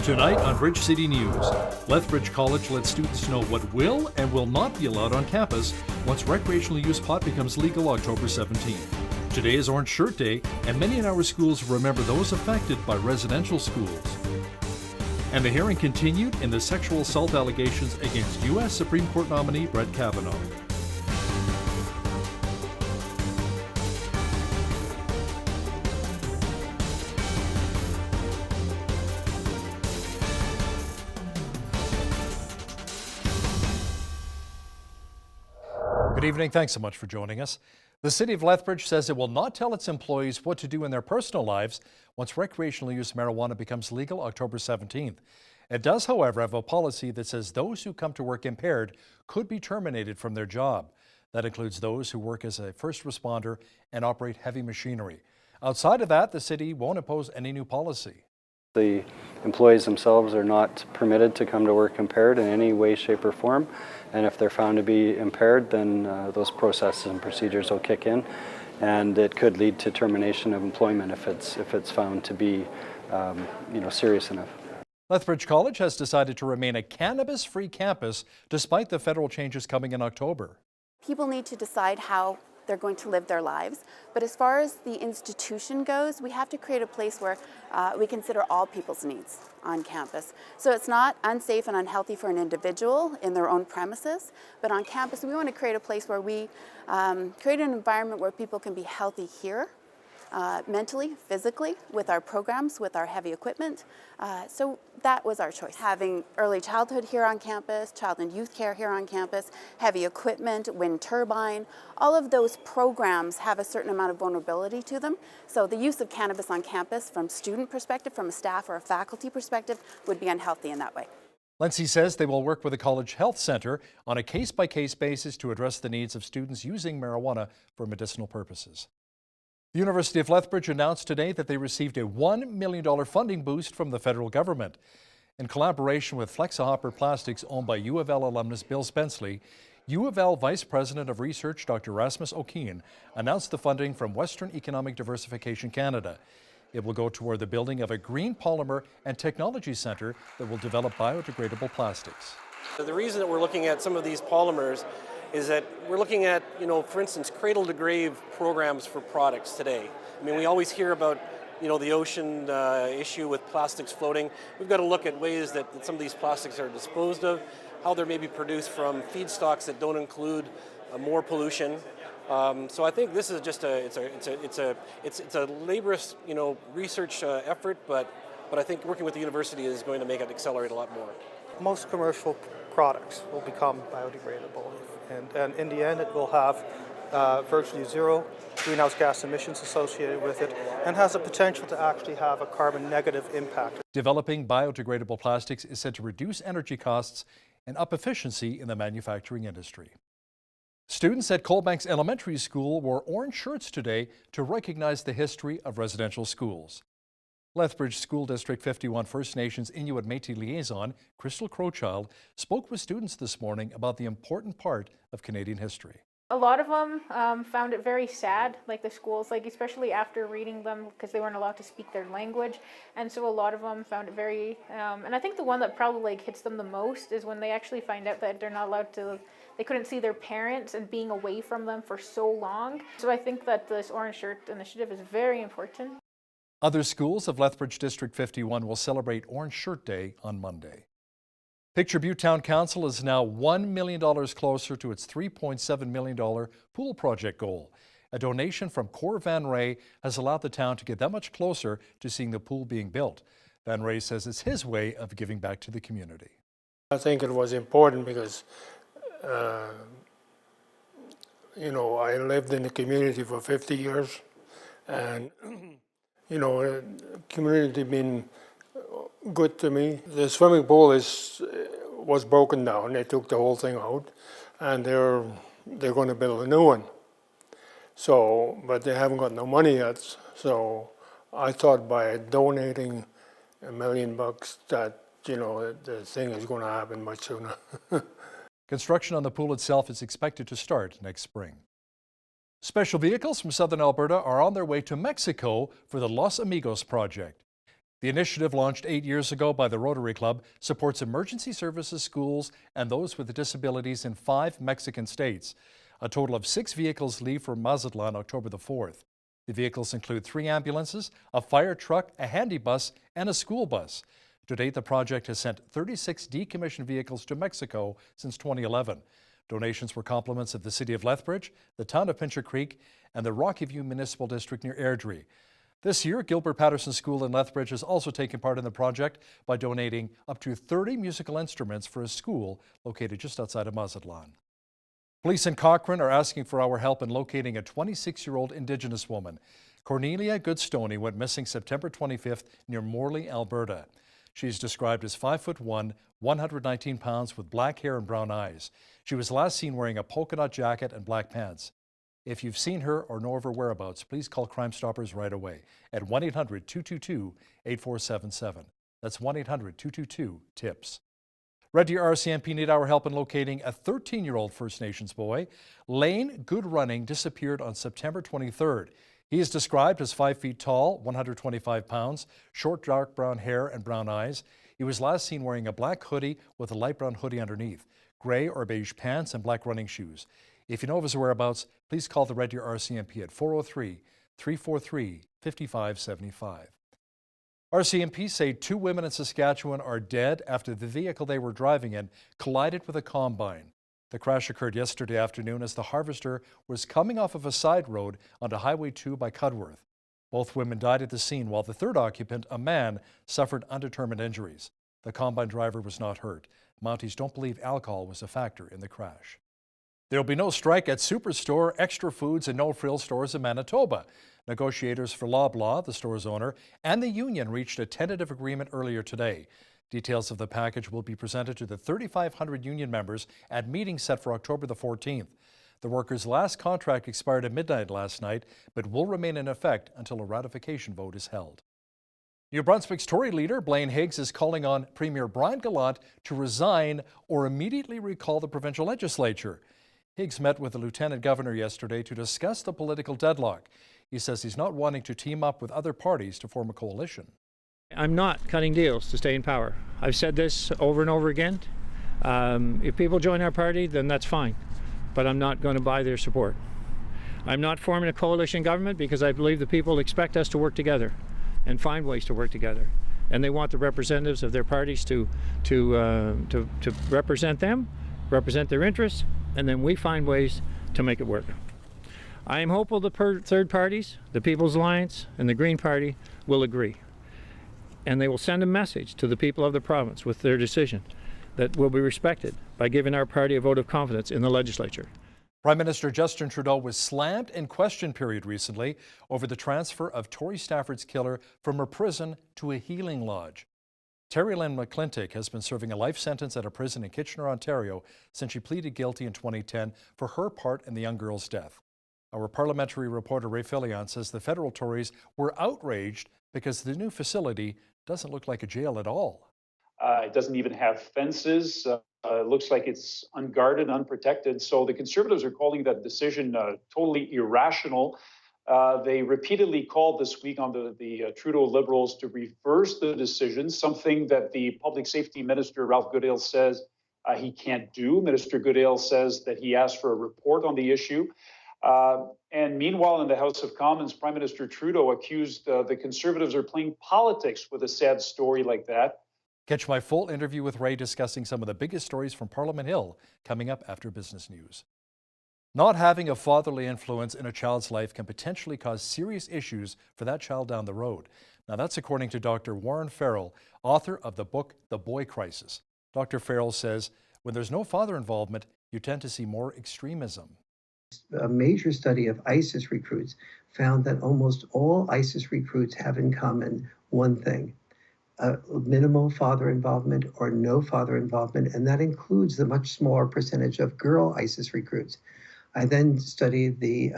Tonight on Bridge City News, Lethbridge College lets students know what will and will not be allowed on campus once recreational use pot becomes legal October 17th. Today is Orange Shirt Day, and many in our schools remember those affected by residential schools. And the hearing continued in the sexual assault allegations against U.S. Supreme Court nominee Brett Kavanaugh. Good evening. Thanks so much for joining us. The City of Lethbridge says it will not tell its employees what to do in their personal lives once recreational use marijuana becomes legal October 17th. It does, however, have a policy that says those who come to work impaired could be terminated from their job. That includes those who work as a first responder and operate heavy machinery. Outside of that, the city won't impose any new policy. The employees themselves are not permitted to come to work impaired in any way, shape, or form. And if they're found to be impaired, then those processes and procedures will kick in, and it could lead to termination of employment if it's found to be, serious enough. Lethbridge College has decided to remain a cannabis-free campus despite the federal changes coming in October. People need to decide how they're going to live their lives, but as far as the institution goes, we have to create a place where we consider all people's needs on campus. So it's not unsafe and unhealthy for an individual in their own premises, but on campus we want to create a place where we create an environment where people can be healthy here, mentally, physically, with our programs, with our heavy equipment. So that was our choice. Having early childhood here on campus, child and youth care here on campus, heavy equipment, wind turbine, all of those programs have a certain amount of vulnerability to them. So the use of cannabis on campus from student perspective, from a staff or a faculty perspective, would be unhealthy in that way. Lindsay says they will work with the College Health Center on a case-by-case basis to address the needs of students using marijuana for medicinal purposes. The University of Lethbridge announced today that they received a $1 million funding boost from the federal government. In collaboration with Flexahopper Plastics, owned by U of L alumnus Bill Spenceley, U of L Vice President of Research Dr. Rasmus O'Keen announced the funding from Western Economic Diversification Canada. It will go toward the building of a green polymer and technology center that will develop biodegradable plastics. The reason that we're looking at some of these polymers is that we're looking at, for instance, cradle-to-grave programs for products today. I mean, we always hear about, the ocean issue with plastics floating. We've got to look at ways that some of these plastics are disposed of, how they're maybe produced from feedstocks that don't include more pollution. So I think this is just it's a laborious, research effort, but I think working with the university is going to make it accelerate a lot more. Most commercial products will become biodegradable, and in the end it will have virtually zero greenhouse gas emissions associated with it, and has the potential to actually have a carbon negative impact. Developing biodegradable plastics is said to reduce energy costs and up efficiency in the manufacturing industry. Students at Coalbanks Elementary School wore orange shirts today to recognize the history of residential schools. Lethbridge School District 51 First Nations Inuit Métis liaison Crystal Crowchild spoke with students this morning about the important part of Canadian history. A lot of them found it very sad, like the schools, especially after reading them, because they weren't allowed to speak their language, and so a lot of them found it very, and I think the one that probably hits them the most is when they actually find out that they're not allowed to, they couldn't see their parents and being away from them for so long. So I think that this Orange Shirt initiative is very important. Other schools of Lethbridge District 51 will celebrate Orange Shirt Day on Monday. Picture Butte Town Council is now $1 million closer to its $3.7 million pool project goal. A donation from Cor Van Ray has allowed the town to get that much closer to seeing the pool being built. Van Ray says it's his way of giving back to the community. I think it was important because, I lived in the community for 50 years, and community been good to me. The swimming pool was broken down. They took the whole thing out, and they're going to build a new one. So, but they haven't got no money yet. So I thought by donating $1 million that the thing is going to happen much sooner. Construction on the pool itself is expected to start next spring. Special vehicles from southern Alberta are on their way to Mexico for the Los Amigos project. The initiative, launched 8 years ago by the Rotary Club, supports emergency services, schools, and those with disabilities in 5 Mexican states. A total of 6 vehicles leave for Mazatlan October the 4th. The vehicles include 3 ambulances, a fire truck, a handy bus, and a school bus. To date, the project has sent 36 decommissioned vehicles to Mexico since 2011. Donations were compliments of the City of Lethbridge, the town of Pincher Creek, and the Rocky View Municipal District near Airdrie. This year, Gilbert Patterson School in Lethbridge has also taken part in the project by donating up to 30 musical instruments for a school located just outside of Mazatlan. Police in Cochrane are asking for our help in locating a 26-year-old Indigenous woman. Cornelia Goodstoney went missing September 25th near Morley, Alberta. She is described as 5'1", 119 pounds with black hair and brown eyes. She was last seen wearing a polka dot jacket and black pants. If you've seen her or know of her whereabouts, please call Crime Stoppers right away at 1-800-222-8477. That's 1-800-222-TIPS. Red Deer RCMP need our help in locating a 13-year-old First Nations boy. Lane Goodrunning disappeared on September 23rd. He is described as 5 feet tall, 125 pounds, short dark brown hair and brown eyes. He was last seen wearing a black hoodie with a light brown hoodie underneath, gray or beige pants, and black running shoes. If you know of his whereabouts, please call the Red Deer RCMP at 403-343-5575. RCMP say 2 women in Saskatchewan are dead after the vehicle they were driving in collided with a combine. The crash occurred yesterday afternoon as the harvester was coming off of a side road onto Highway 2 by Cudworth. Both women died at the scene, while the third occupant, a man, suffered undetermined injuries. The combine driver was not hurt. Mounties don't believe alcohol was a factor in the crash. There will be no strike at Superstore, Extra Foods, and No Frill stores in Manitoba. Negotiators for Loblaw, the store's owner, and the union reached a tentative agreement earlier today. Details of the package will be presented to the 3,500 union members at meetings set for October the 14th. The workers' last contract expired at midnight last night, but will remain in effect until a ratification vote is held. New Brunswick's Tory leader Blaine Higgs is calling on Premier Brian Gallant to resign or immediately recall the provincial legislature. Higgs met with the Lieutenant Governor yesterday to discuss the political deadlock. He says he's not wanting to team up with other parties to form a coalition. I'm not cutting deals to stay in power. I've said this over and over again. If people join our party, then that's fine. But I'm not going to buy their support. I'm not forming a coalition government because I believe the people expect us to work together and find ways to work together. And they want the representatives of their parties to represent them, represent their interests, and then we find ways to make it work. I am hopeful the third parties, the People's Alliance and the Green Party, will agree. And they will send a message to the people of the province with their decision that will be respected by giving our party a vote of confidence in the legislature. Prime Minister Justin Trudeau was slammed in question period recently over the transfer of Tory Stafford's killer from a prison to a healing lodge. Terry Lynn McClintock has been serving a life sentence at a prison in Kitchener, Ontario, since she pleaded guilty in 2010 for her part in the young girl's death. Our parliamentary reporter Ray Fillion says the federal Tories were outraged because the new facility doesn't look like a jail at all. It doesn't even have fences. It looks like it's unguarded, unprotected. So the Conservatives are calling that decision totally irrational. They repeatedly called this week on the Trudeau Liberals to reverse the decision, something that the Public Safety Minister, Ralph Goodale, says he can't do. Minister Goodale says that he asked for a report on the issue. And meanwhile, in the House of Commons, Prime Minister Trudeau accused the Conservatives are playing politics with a sad story like that. Catch my full interview with Ray discussing some of the biggest stories from Parliament Hill coming up after business news. Not having a fatherly influence in a child's life can potentially cause serious issues for that child down the road. Now that's according to Dr. Warren Farrell, author of the book, The Boy Crisis. Dr. Farrell says when there's no father involvement, you tend to see more extremism. A major study of ISIS recruits found that almost all ISIS recruits have in common one thing: minimal father involvement or no father involvement, and that includes the much smaller percentage of girl ISIS recruits. I then studied the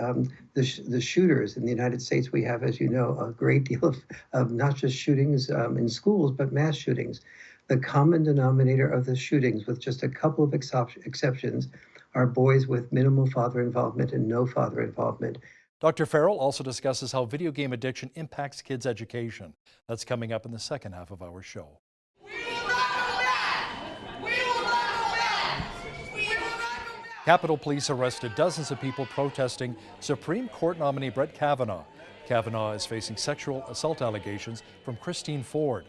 shooters in the United States. We have, as you know, a great deal of not just shootings in schools, but mass shootings. The common denominator of the shootings, with just a couple of exceptions, are boys with minimal father involvement and no father involvement. Dr. Farrell also discusses how video game addiction impacts kids' education. That's coming up in the second half of our show. Capitol Police arrested dozens of people protesting Supreme Court nominee Brett Kavanaugh. Kavanaugh is facing sexual assault allegations from Christine Ford.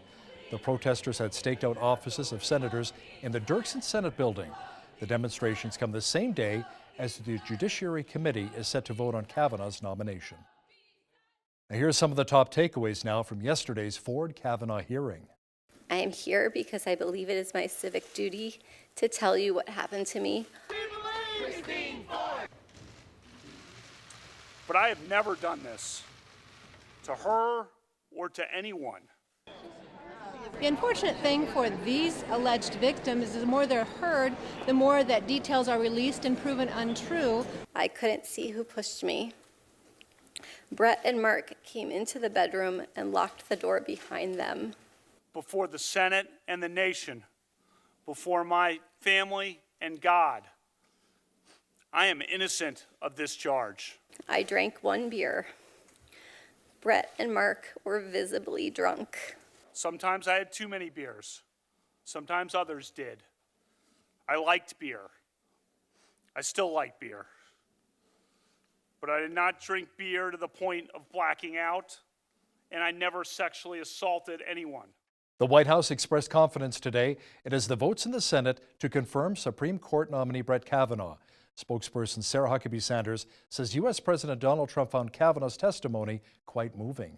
The protesters had staked out offices of senators in the Dirksen Senate building. The demonstrations come the same day as the Judiciary Committee is set to vote on Kavanaugh's nomination. Now here's some of the top takeaways now from yesterday's Ford-Kavanaugh hearing. I am here because I believe it is my civic duty to tell you what happened to me. But I have never done this to her or to anyone. The unfortunate thing for these alleged victims is the more they're heard, the more that details are released and proven untrue. I couldn't see who pushed me. Brett and Mark came into the bedroom and locked the door behind them. Before the Senate and the nation, before my family and God, I am innocent of this charge. I drank one beer. Brett and Mark were visibly drunk. Sometimes I had too many beers. Sometimes others did. I liked beer. I still like beer. But I did not drink beer to the point of blacking out, and I never sexually assaulted anyone. The White House expressed confidence today it has the votes in the Senate to confirm Supreme Court nominee Brett Kavanaugh. Spokesperson Sarah Huckabee Sanders says U.S. President Donald Trump found Kavanaugh's testimony quite moving.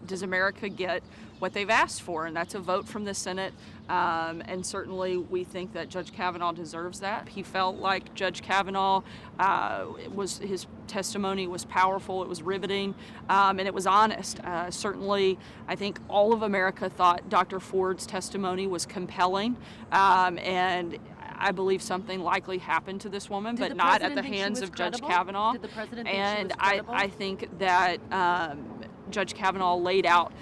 Does America get what they've asked for? And that's a vote from the Senate. And certainly we think that Judge Kavanaugh deserves that. He felt like Judge Kavanaugh, his testimony was powerful, it was riveting, and it was honest. Certainly, I think all of America thought Dr. Ford's testimony was compelling. And I believe something likely happened to this woman, but not at the hands of Judge Kavanaugh. Did the president think and she was credible? I think that Judge Kavanaugh laid out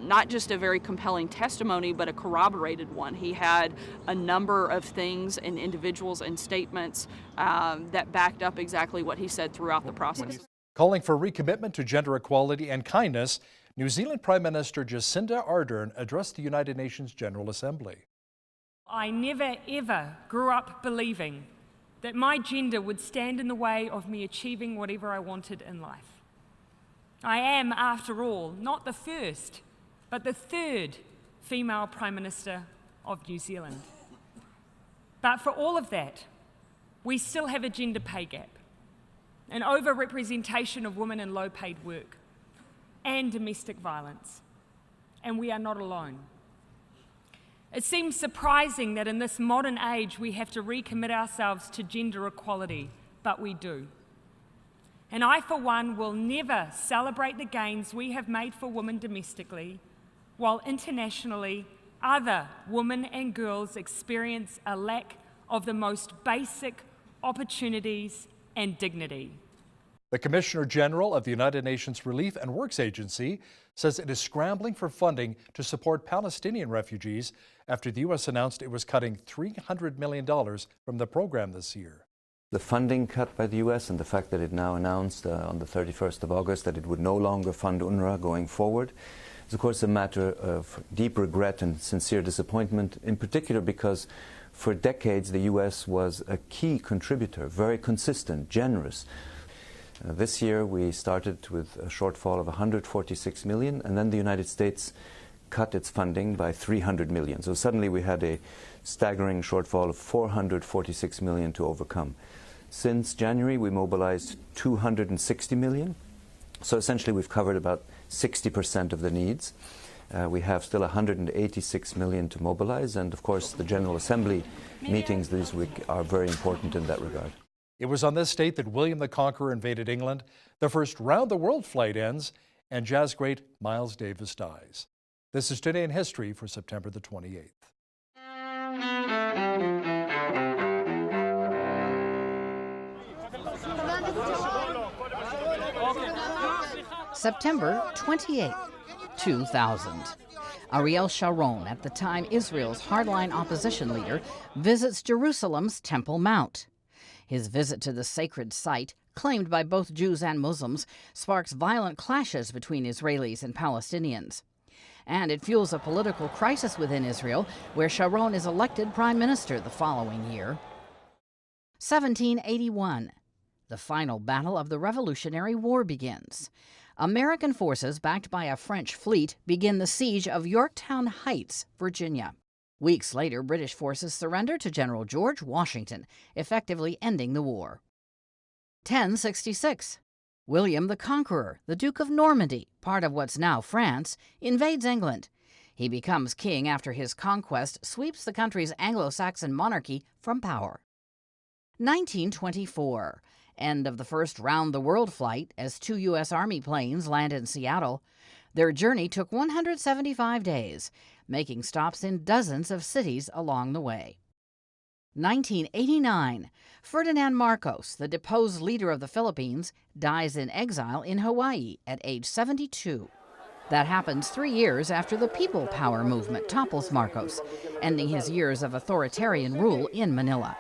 not just a very compelling testimony, but a corroborated one. He had a number of things and individuals and statements that backed up exactly what he said throughout the process. Calling for recommitment to gender equality and kindness, New Zealand Prime Minister Jacinda Ardern addressed the United Nations General Assembly. I never ever grew up believing that my gender would stand in the way of me achieving whatever I wanted in life. I am, after all, not the first, but the third female Prime Minister of New Zealand. But for all of that, we still have a gender pay gap, an overrepresentation of women in low-paid work, and domestic violence. And we are not alone. It seems surprising that in this modern age we have to recommit ourselves to gender equality, but we do. And I, for one, will never celebrate the gains we have made for women domestically, while internationally other women and girls experience a lack of the most basic opportunities and dignity. The Commissioner General of the United Nations Relief and Works Agency says it is scrambling for funding to support Palestinian refugees after the U.S. announced it was cutting $300 million from the program this year. The funding cut by the U.S. and the fact that it now announced on the 31st of August that it would no longer fund UNRWA going forward is, of course, a matter of deep regret and sincere disappointment, in particular because for decades the U.S. was a key contributor, very consistent, generous. This year we started with a shortfall of $146 million, and then the United States cut its funding by $300 million. So suddenly we had a staggering shortfall of $446 million to overcome. Since January we mobilized $260 million. So essentially we've covered about 60% of the needs. We have still $186 million to mobilize, and of course the General Assembly meetings this week are very important in that regard. It was on this date that William the Conqueror invaded England, the first round-the-world flight ends, and jazz great Miles Davis dies. This is Today in History for September the 28th. September 28, 2000. Ariel Sharon, at the time Israel's hardline opposition leader, visits Jerusalem's Temple Mount. His visit to the sacred site claimed by both Jews and Muslims, sparks violent clashes between Israelis and Palestinians. And it fuels a political crisis within Israel, where Sharon is elected prime minister the following year. 1781. The final battle of the Revolutionary War begins. American forces, backed by a French fleet, begin the siege of Yorktown Heights, Virginia. Weeks later, British forces surrender to General George Washington, effectively ending the war. 1066. William the Conqueror, the Duke of Normandy, part of what's now France, invades England. He becomes king after his conquest sweeps the country's Anglo-Saxon monarchy from power. 1924. End of the first round-the-world flight as 2 U.S. Army planes land in Seattle. Their journey took 175 days, making stops in dozens of cities along the way. 1989. Ferdinand Marcos, the deposed leader of the Philippines, dies in exile in Hawaii at age 72. That happens 3 years after the People Power movement topples Marcos, ending his years of authoritarian rule in Manila.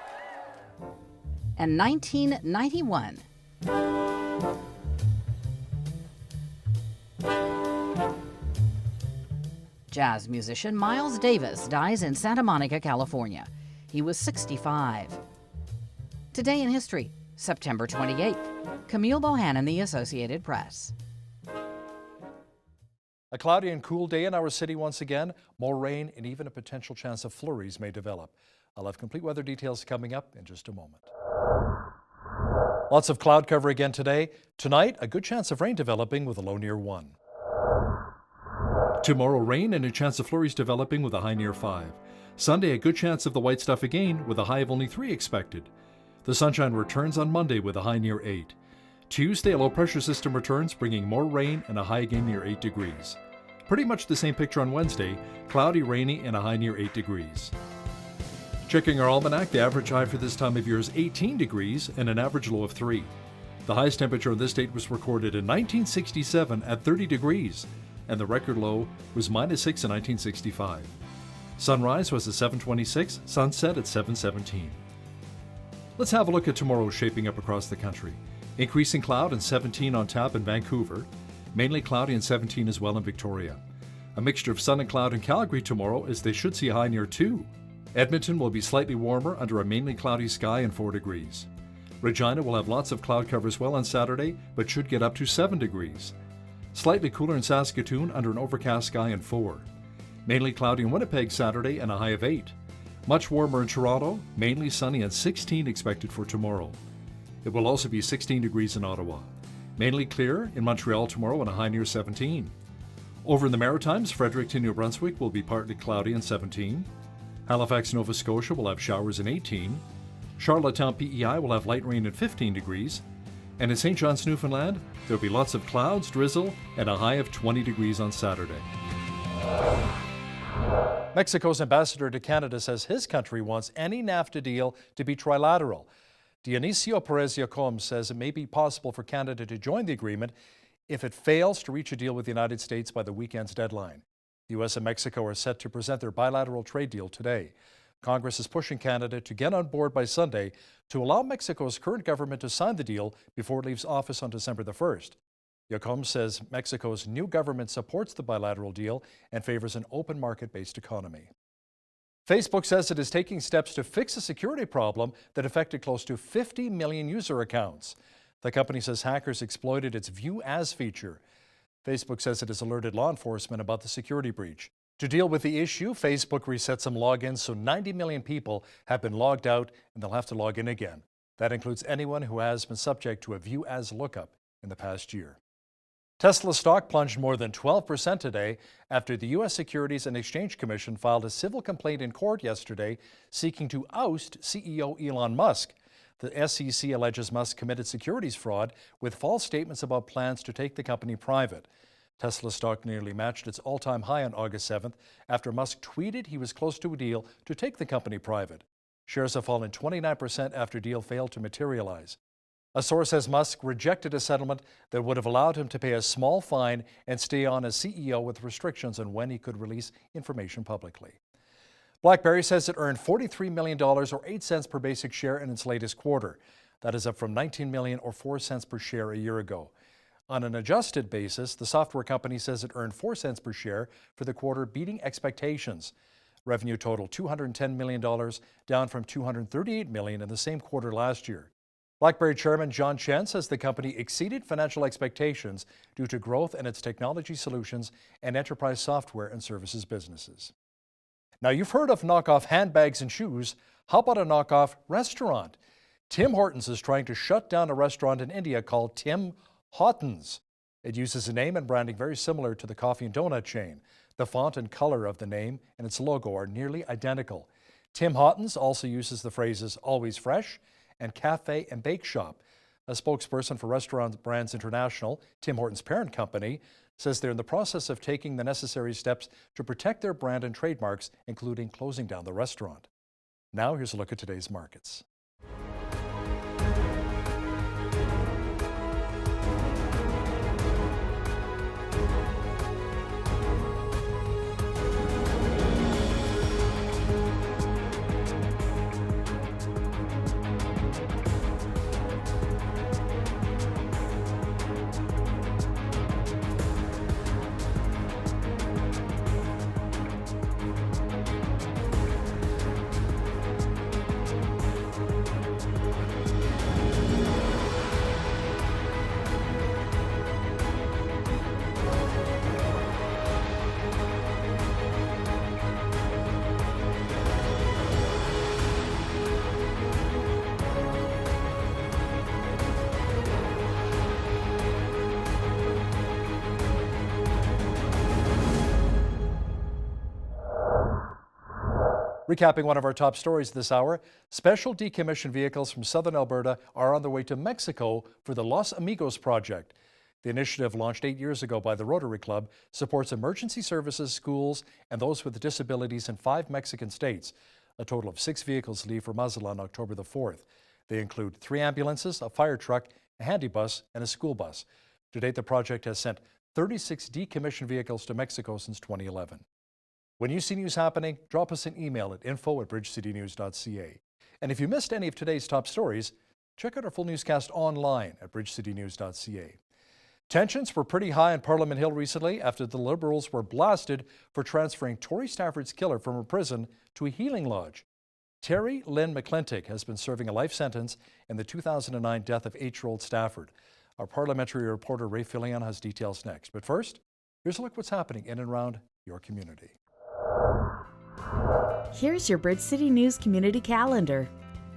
And 1991. Jazz musician Miles Davis dies in Santa Monica, California. He was 65. Today in History, September 28th. Camille Bohannon, The Associated Press. A cloudy and cool day in our city once again. More rain and even a potential chance of flurries may develop. I'll have complete weather details coming up in just a moment. Lots of cloud cover again today. Tonight, a good chance of rain developing with a low near 1. Tomorrow, rain and a chance of flurries developing with a high near 5. Sunday, a good chance of the white stuff again with a high of only 3 expected. The sunshine returns on Monday with a high near 8. Tuesday, a low pressure system returns, bringing more rain and a high again near 8 degrees. Pretty much the same picture on Wednesday, cloudy, rainy, and a high near 8 degrees. Checking our almanac, the average high for this time of year is 18 degrees and an average low of 3. The highest temperature on this date was recorded in 1967 at 30 degrees, and the record low was -6 in 1965. Sunrise was at 7:26, sunset at 7:17. Let's have a look at tomorrow shaping up across the country. Increasing cloud and 17 on tap in Vancouver. Mainly cloudy and 17 as well in Victoria. A mixture of sun and cloud in Calgary tomorrow as they should see a high near 2. Edmonton will be slightly warmer under a mainly cloudy sky and 4 degrees. Regina will have lots of cloud cover as well on Saturday, but should get up to 7 degrees. Slightly cooler in Saskatoon under an overcast sky and 4. Mainly cloudy in Winnipeg Saturday and a high of 8. Much warmer in Toronto, mainly sunny and 16 expected for tomorrow. It will also be 16 degrees in Ottawa. Mainly clear in Montreal tomorrow and a high near 17. Over in the Maritimes, Fredericton, New Brunswick will be partly cloudy and 17. Halifax, Nova Scotia will have showers in 18. Charlottetown, PEI will have light rain at 15 degrees. And in St. John's, Newfoundland, there will be lots of clouds, drizzle, and a high of 20 degrees on Saturday. Mexico's ambassador to Canada says his country wants any NAFTA deal to be trilateral. Dionisio Perez-Yacom says it may be possible for Canada to join the agreement if it fails to reach a deal with the United States by the weekend's deadline. The U.S. and Mexico are set to present their bilateral trade deal today. Congress is pushing Canada to get on board by Sunday to allow Mexico's current government to sign the deal before it leaves office on December the 1st. Yacom says Mexico's new government supports the bilateral deal and favors an open market-based economy. Facebook says it is taking steps to fix a security problem that affected close to 50 million user accounts. The company says hackers exploited its View As feature. Facebook says it has alerted law enforcement about the security breach. To deal with the issue, Facebook reset some logins so 90 million people have been logged out and they'll have to log in again. That includes anyone who has been subject to a View As lookup in the past year. Tesla stock plunged more than 12% today after the U.S. Securities and Exchange Commission filed a civil complaint in court yesterday seeking to oust CEO Elon Musk. The SEC alleges Musk committed securities fraud with false statements about plans to take the company private. Tesla stock nearly matched its all-time high on August 7th after Musk tweeted he was close to a deal to take the company private. Shares have fallen 29% after deal failed to materialize. A source says Musk rejected a settlement that would have allowed him to pay a small fine and stay on as CEO with restrictions on when he could release information publicly. BlackBerry says it earned $43 million or 8 cents per basic share in its latest quarter. That is up from $19 million or 4 cents per share a year ago. On an adjusted basis, the software company says it earned 4 cents per share for the quarter, beating expectations. Revenue totaled $210 million, down from $238 million in the same quarter last year. BlackBerry Chairman John Chen says the company exceeded financial expectations due to growth in its technology solutions and enterprise software and services businesses. Now, you've heard of knockoff handbags and shoes. How about a knockoff restaurant? Tim Hortons is trying to shut down a restaurant in India called Tim Hortons. It uses a name and branding very similar to the coffee and donut chain. The font and color of the name and its logo are nearly identical. Tim Hortons also uses the phrases always fresh and cafe and bake shop. A spokesperson for Restaurant Brands International, Tim Hortons' parent company, says they're in the process of taking the necessary steps to protect their brand and trademarks, including closing down the restaurant. Now here's a look at today's markets. Recapping one of our top stories this hour, special decommissioned vehicles from southern Alberta are on their way to Mexico for the Los Amigos project. The initiative, launched 8 years ago by the Rotary Club, supports emergency services, schools, and those with disabilities in 5 Mexican states. A total of 6 vehicles leave for Mazatlan on October the 4th. They include 3 ambulances, a fire truck, a handy bus, and a school bus. To date, the project has sent 36 decommissioned vehicles to Mexico since 2011. When you see news happening, drop us an email at info@bridgecitynews.ca. And if you missed any of today's top stories, check out our full newscast online at bridgecitynews.ca. Tensions were pretty high on Parliament Hill recently after the Liberals were blasted for transferring Tory Stafford's killer from a prison to a healing lodge. Terry Lynn McClintock has been serving a life sentence in the 2009 death of 8-year-old Stafford. Our parliamentary reporter Ray Fillion has details next. But first, here's a look at what's happening in and around your community. Here's your Bridge City News community calendar.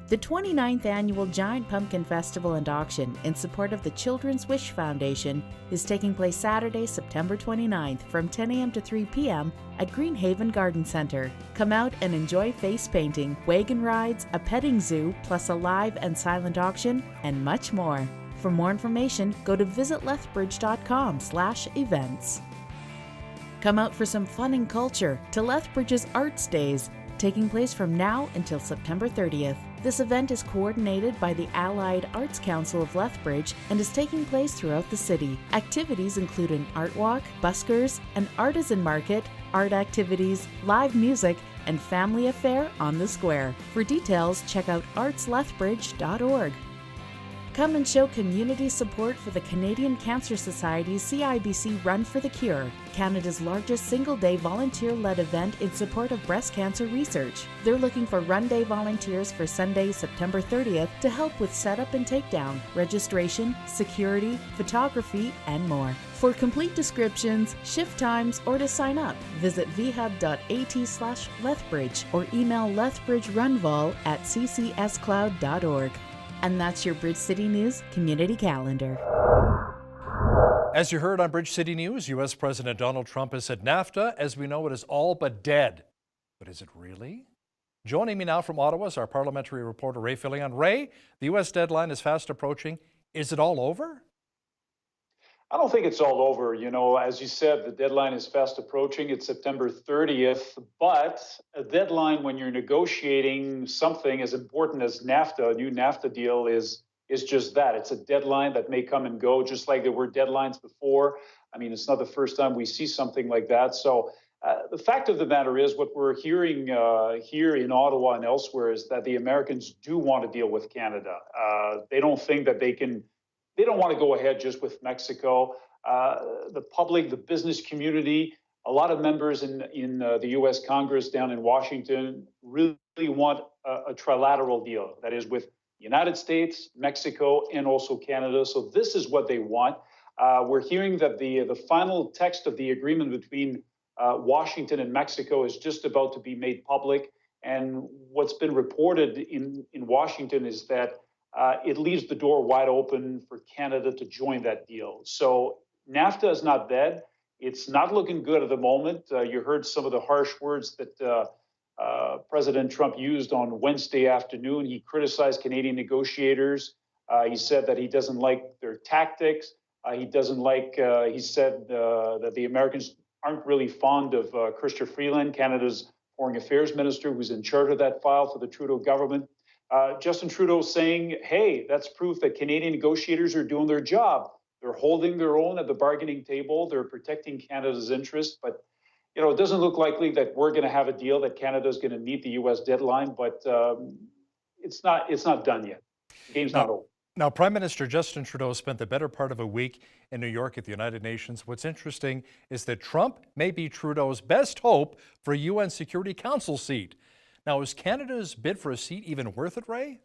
The 29th Annual Giant Pumpkin Festival and Auction in support of the Children's Wish Foundation is taking place Saturday, September 29th from 10 a.m. to 3 p.m. at Greenhaven Garden Center. Come out and enjoy face painting, wagon rides, a petting zoo, plus a live and silent auction, and much more. For more information, go to visitlethbridge.com/events. Come out for some fun and culture to Lethbridge's Arts Days, taking place from now until September 30th. This event is coordinated by the Allied Arts Council of Lethbridge and is taking place throughout the city. Activities include an art walk, buskers, an artisan market, art activities, live music, and family affair on the square. For details, check out artslethbridge.org. Come and show community support for the Canadian Cancer Society's CIBC Run for the Cure, Canada's largest single-day volunteer-led event in support of breast cancer research. They're looking for Run Day volunteers for Sunday, September 30th to help with setup and takedown, registration, security, photography, and more. For complete descriptions, shift times, or to sign up, visit vhub.at/Lethbridge or email lethbridgerunvol@ccscloud.org. And that's your Bridge City News community calendar. As you heard on Bridge City News, U.S. President Donald Trump has said NAFTA, as we know it, is all but dead. But is it really? Joining me now from Ottawa is our parliamentary reporter Ray Fillion. Ray, the U.S. deadline is fast approaching. Is it all over? I don't think it's all over. You know, as you said, the deadline is fast approaching. It's September 30th, but a deadline when you're negotiating something as important as NAFTA, a new NAFTA deal, is just that. It's a deadline that may come and go, just like there were deadlines before. I mean, it's not the first time we see something like that. So The fact of the matter is, what we're hearing here in Ottawa and elsewhere is that the Americans do want to deal with Canada. They don't think that they don't want to go ahead just with Mexico. The public, the business community, a lot of members in the U.S. Congress down in Washington really want a trilateral deal, that is with the United States, Mexico, and also Canada. So this is what they want. We're hearing that the final text of the agreement between Washington and Mexico is just about to be made public. And what's been reported in Washington is that it leaves the door wide open for Canada to join that deal. So NAFTA is not dead. It's not looking good at the moment. You heard some of the harsh words that President Trump used on Wednesday afternoon. He criticized Canadian negotiators. He said that he doesn't like their tactics. He doesn't like, he said that the Americans aren't really fond of Chrystia Freeland, Canada's foreign affairs minister, who's in charge of that file for the Trudeau government. Justin Trudeau saying, hey, that's proof that Canadian negotiators are doing their job. They're holding their own at the bargaining table. They're protecting Canada's interests. But, you know, it doesn't look likely that we're going to have a deal, that Canada is going to meet the U.S. deadline. But it's not done yet. The game's not over. Now, Prime Minister Justin Trudeau spent the better part of a week in New York at the United Nations. What's interesting is that Trump may be Trudeau's best hope for a UN Security Council seat. Now, is Canada's bid for a seat even worth it, Ray?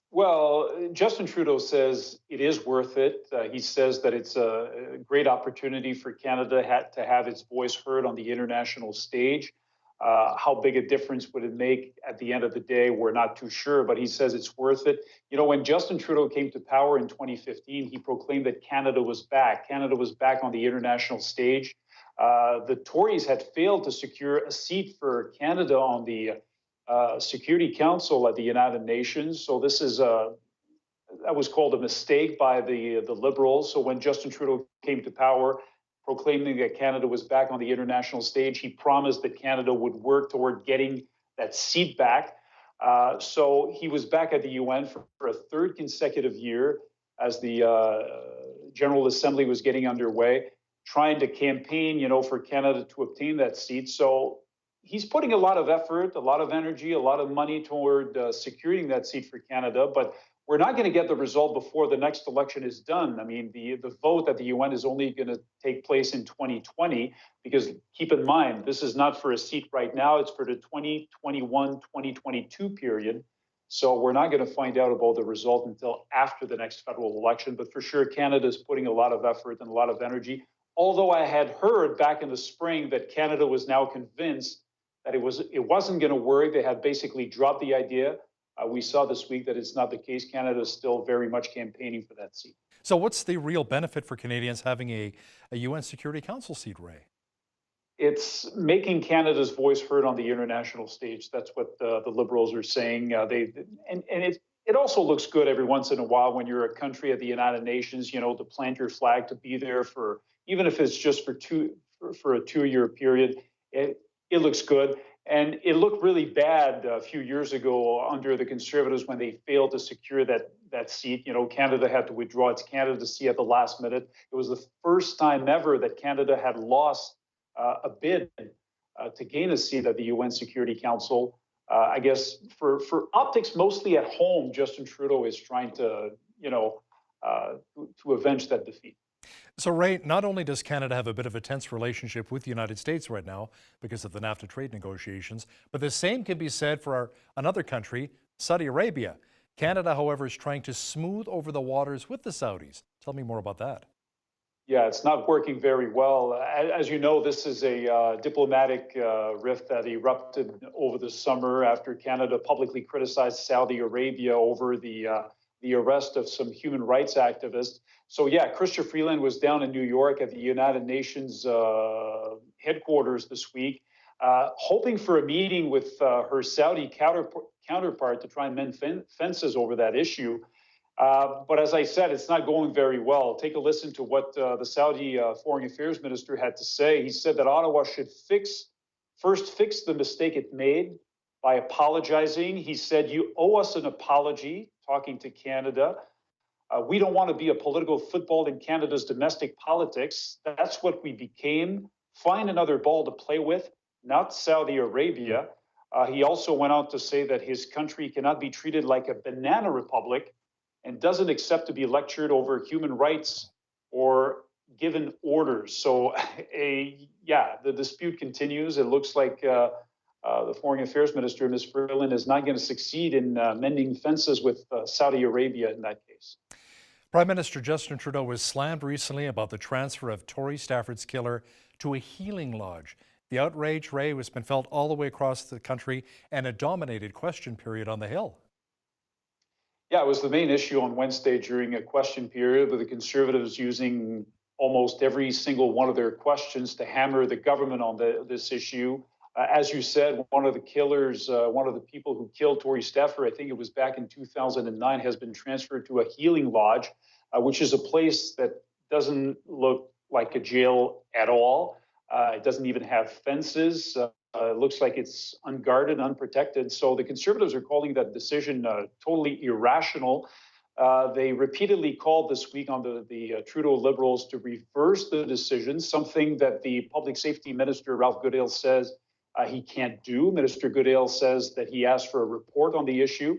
Well, Justin Trudeau says it is worth it. He says that it's a great opportunity for Canada to have its voice heard on the international stage. How big a difference would it make at the end of the day? We're not too sure, but he says it's worth it. You know, when Justin Trudeau came to power in 2015, he proclaimed that Canada was back. Canada was back on the international stage. The Tories had failed to secure a seat for Canada on the Security Council at the United Nations. So this is that was called a mistake by the Liberals. So when Justin Trudeau came to power, proclaiming that Canada was back on the international stage, he promised that Canada would work toward getting that seat back. So he was back at the UN for a third consecutive year as the General Assembly was getting underway, trying to campaign, you know, for Canada to obtain that seat. So he's putting a lot of effort, a lot of energy, a lot of money toward securing that seat for Canada. But we're not going to get the result before the next election is done. I mean, the vote at the UN is only going to take place in 2020, because keep in mind, this is not for a seat right now. It's for the 2021-2022 period. So we're not going to find out about the result until after the next federal election. But for sure, Canada is putting a lot of effort and a lot of energy. Although I had heard back in the spring that Canada was now convinced that it wasn't going to work. They had basically dropped the idea. We saw this week that it's not the case. Canada is still very much campaigning for that seat. So what's the real benefit for Canadians having a UN Security Council seat, Ray? It's making Canada's voice heard on the international stage. That's what the Liberals are saying. It also looks good every once in a while when you're a country at the United Nations, you know, to plant your flag, to be there for, even if it's just for a 2-year period. It looks good. And it looked really bad a few years ago under the Conservatives when they failed to secure that seat. You know, Canada had to withdraw its candidacy at the last minute. It was the first time ever that Canada had lost a bid to gain a seat at the UN Security Council. I guess for optics, mostly at home, Justin Trudeau is trying to, you know, to avenge that defeat. So, Ray, not only does Canada have a bit of a tense relationship with the United States right now because of the NAFTA trade negotiations, but the same can be said for another country, Saudi Arabia. Canada, however, is trying to smooth over the waters with the Saudis. Tell me more about that. Yeah, it's not working very well. As you know, this is a diplomatic rift that erupted over the summer after Canada publicly criticized Saudi Arabia over the arrest of some human rights activists. So yeah, Chrystia Freeland was down in New York at the United Nations headquarters this week, hoping for a meeting with her Saudi counterpart to try and mend fences over that issue. But as I said, it's not going very well. Take a listen to what the Saudi Foreign Affairs Minister had to say. He said that Ottawa should first fix the mistake it made by apologizing. He said, you owe us an apology, talking to Canada. We don't want to be a political football in Canada's domestic politics. That's what we became find another ball to play with, not Saudi Arabia. He also went on to say that his country cannot be treated like a banana republic and doesn't accept to be lectured over human rights or given orders. So, the dispute continues. It looks like the Foreign Affairs Minister, Ms. Freeland, is not going to succeed in mending fences with Saudi Arabia in that case. Prime Minister Justin Trudeau was slammed recently about the transfer of Tory Stafford's killer to a healing lodge. The outrage, Ray, has been felt all the way across the country and a dominated question period on the Hill. Yeah, it was the main issue on Wednesday during a question period, with the Conservatives using almost every single one of their questions to hammer the government on this issue. As you said, one of the killers, one of the people who killed Tory Stafford, I think it was back in 2009, has been transferred to a healing lodge, which is a place that doesn't look like a jail at all. It doesn't even have fences. It looks like it's unguarded, unprotected. So the Conservatives are calling that decision totally irrational. They repeatedly called this week on the Trudeau Liberals to reverse the decision, something that the Public Safety Minister, Ralph Goodale, says he can't do. Minister Goodale says that he asked for a report on the issue.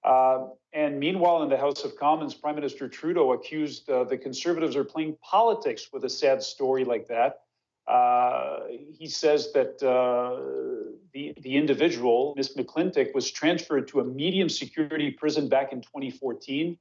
And meanwhile, in the House of Commons, Prime Minister Trudeau accused the Conservatives are playing politics with a sad story like that. He says that the individual, Ms. McClintock, was transferred to a medium security prison back in 2014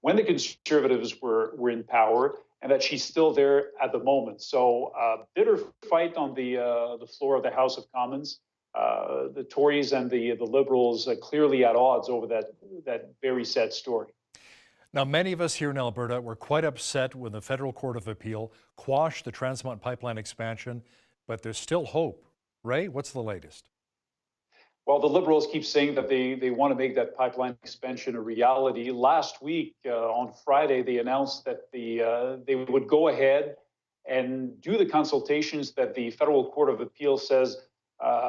when the Conservatives were in power, and that she's still there at the moment. So bitter fight on the floor of the House of Commons. The Tories and the Liberals clearly at odds over that very sad story. Now, many of us here in Alberta were quite upset when the Federal Court of Appeal quashed the Trans Mountain Pipeline expansion, but there's still hope. Ray, what's the latest? Well, the Liberals keep saying that they want to make that pipeline expansion a reality. Last week, on Friday, they announced that they would go ahead and do the consultations that the Federal Court of Appeal says